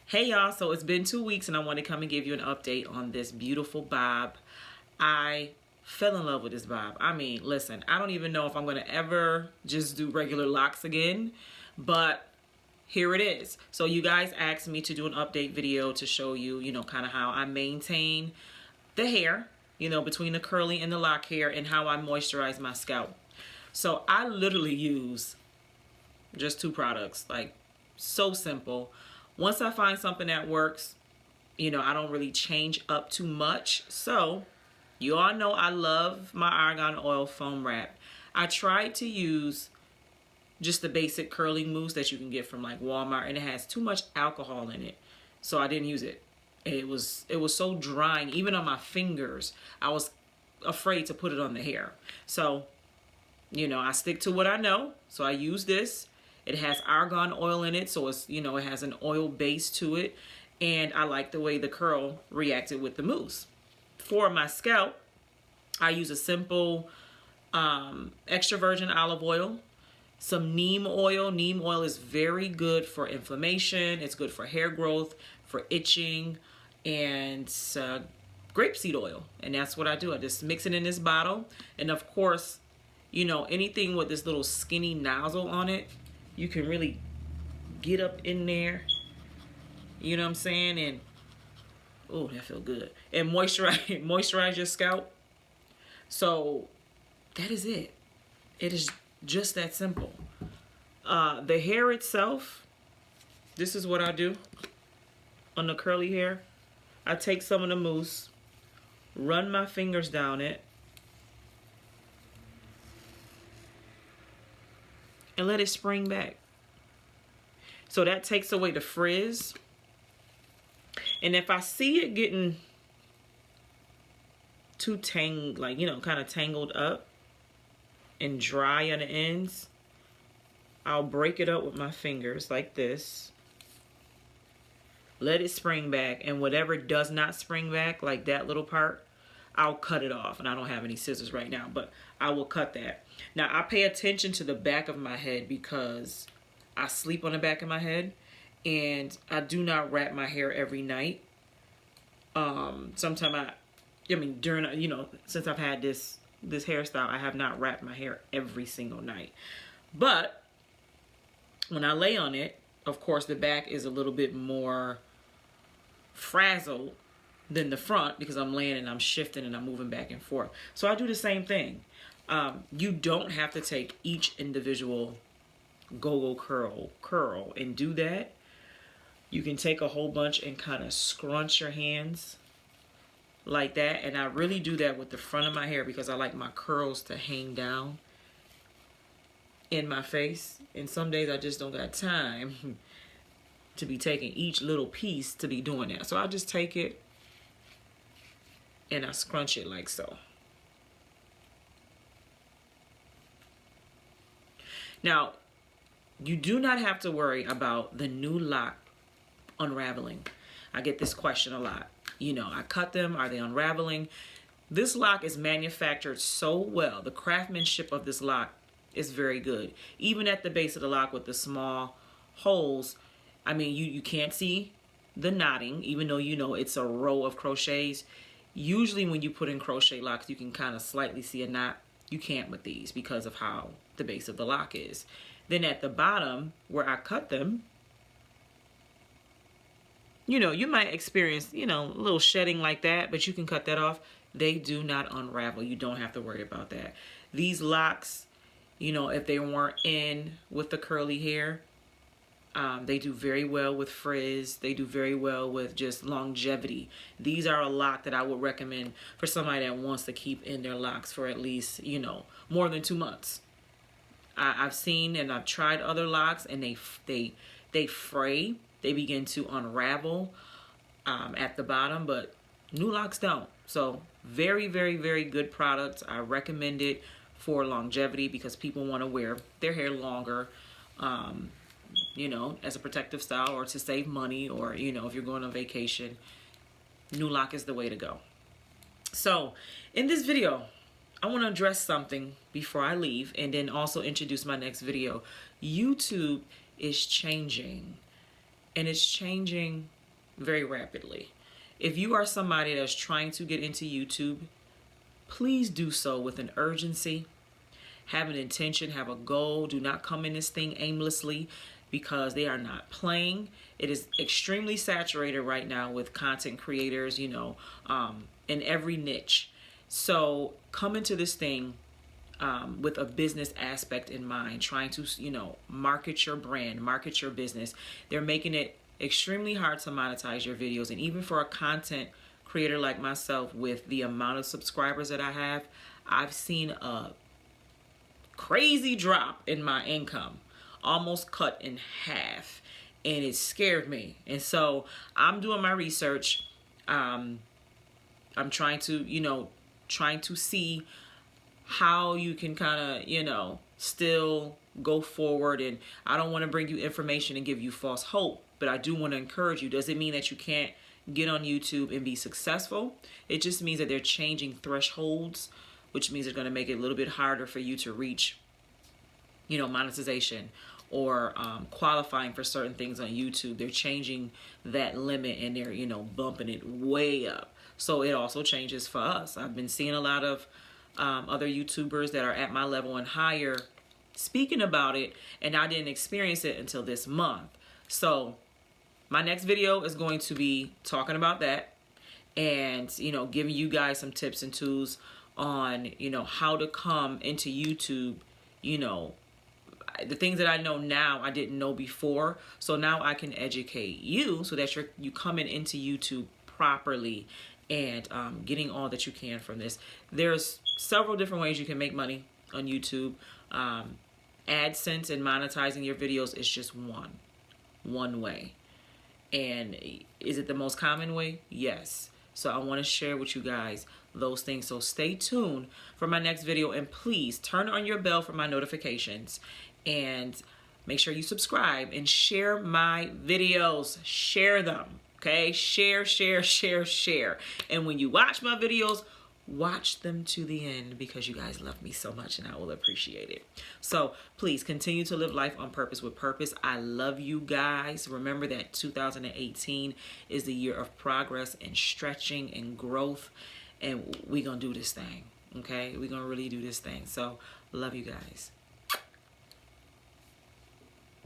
Hey y'all, so it's been 2 weeks and I want to come and give you an update on this beautiful bob. I fell in love with this bob. I mean, listen, I don't even know if I'm going to ever just do regular locks again, but here it is. So you guys asked me to do an update video to show you, kind of how I maintain the hair, between the curly and the lock hair, and how I moisturize my scalp. So I literally use just 2 products, like so simple. Once I find something that works, I don't really change up too much. So you all know I love my argan oil foam wrap. I tried to use just the basic curling mousse that you can get from like Walmart, and it has too much alcohol in it, so I didn't use it. It was so drying, even on my fingers. I was afraid to put it on the hair. So I stick to what I know. So I use this. It has argan oil in it, so it's it has an oil base to it, and I like the way the curl reacted with the mousse. For my scalp, I use a simple extra virgin olive oil, some neem oil. Neem oil is very good for inflammation. It's good for hair growth, for itching, and grapeseed oil. And that's what I do. I just mix it in this bottle, and of course, anything with this little skinny nozzle on it, you can really get up in there, you know what I'm saying? And oh, that feels good. And moisturize your scalp. So that is it. It is just that simple. The hair itself, this is what I do on the curly hair. I take some of the mousse, run my fingers down it, and let it spring back. So that takes away the frizz. And if I see it getting too kind of tangled up and dry on the ends, I'll break it up with my fingers like this. Let it spring back, and whatever does not spring back, like that little part, I'll cut it off. And I don't have any scissors right now, but I will cut that. Now, I pay attention to the back of my head because I sleep on the back of my head, and I do not wrap my hair every night. Sometimes during, since I've had this hairstyle, I have not wrapped my hair every single night. But when I lay on it, of course, the back is a little bit more frazzled than the front because I'm laying and I'm shifting and I'm moving back and forth. So I do the same thing. You don't have to take each individual go-go curl and do that. You can take a whole bunch and kind of scrunch your hands like that. And I really do that with the front of my hair because I like my curls to hang down in my face. And some days I just don't got time to be taking each little piece to be doing that. So I just take it and I scrunch it like so. Now, you do not have to worry about the NuLoc unraveling. I get this question a lot. I cut them, are they unraveling? This lock is manufactured so well. The craftsmanship of this lock is very good. Even at the base of the lock with the small holes, I mean, you can't see the knotting, even though it's a row of crochets. Usually when you put in crochet locks, you can kind of slightly see a knot. You can't with these because of how the base of the lock is. Then at the bottom where I cut them, you might experience, a little shedding like that, but you can cut that off. They do not unravel. You don't have to worry about that. These locks, if they weren't in with the curly hair, they do very well with frizz. They do very well with just longevity. These are a lock that I would recommend for somebody that wants to keep in their locks for at least, more than 2 months. I've seen and I've tried other locks, and they fray. They begin to unravel at the bottom, but NuLocs don't. So very, very, very good product. I recommend it for longevity because people want to wear their hair longer, as a protective style or to save money, or, if you're going on vacation, NuLoc is the way to go. So in this video, I want to address something before I leave and then also introduce my next video. YouTube is changing, and it's changing very rapidly. If you are somebody that's trying to get into YouTube, please do so with an urgency. Have an intention, have a goal. Do not come in this thing aimlessly, because they are not playing. It is extremely saturated right now with content creators, you know, in every niche. So come into this thing with a business aspect in mind, trying to, you know, market your brand, market your business. They're making it extremely hard to monetize your videos. And even for a content creator like myself, with the amount of subscribers that I have, I've seen a crazy drop in my income, almost cut in half, and it scared me. And so I'm doing my research. I'm trying to, you know, trying to see how you can kind of, you know, still go forward. And I don't want to bring you information and give you false hope, but I do want to encourage you. Does it mean that you can't get on YouTube and be successful? It just means that they're changing thresholds, which means they're going to make it a little bit harder for you to reach, you know, monetization or qualifying for certain things on YouTube. They're changing that limit, and they're, you know, bumping it way up. So it also changes for us. I've been seeing a lot of other YouTubers that are at my level and higher speaking about it, and I didn't experience it until this month. So my next video is going to be talking about that, and, you know, giving you guys some tips and tools on, you know, how to come into YouTube. You know, the things that I know now I didn't know before, so now I can educate you so that you coming into YouTube properly and getting all that you can from this. There's several different ways you can make money on YouTube. AdSense and monetizing your videos is just one way. And is it the most common way? Yes. So I want to share with you guys those things. So stay tuned for my next video, and please turn on your bell for my notifications, and make sure you subscribe and share my videos. Share them. Okay? Share. And when you watch my videos, watch them to the end, because you guys love me so much, and I will appreciate it. So please continue to live life on purpose with purpose. I love you guys. Remember that 2018 is the year of progress and stretching and growth, and we're gonna do this thing. Okay? We're gonna really do this thing. So love you guys.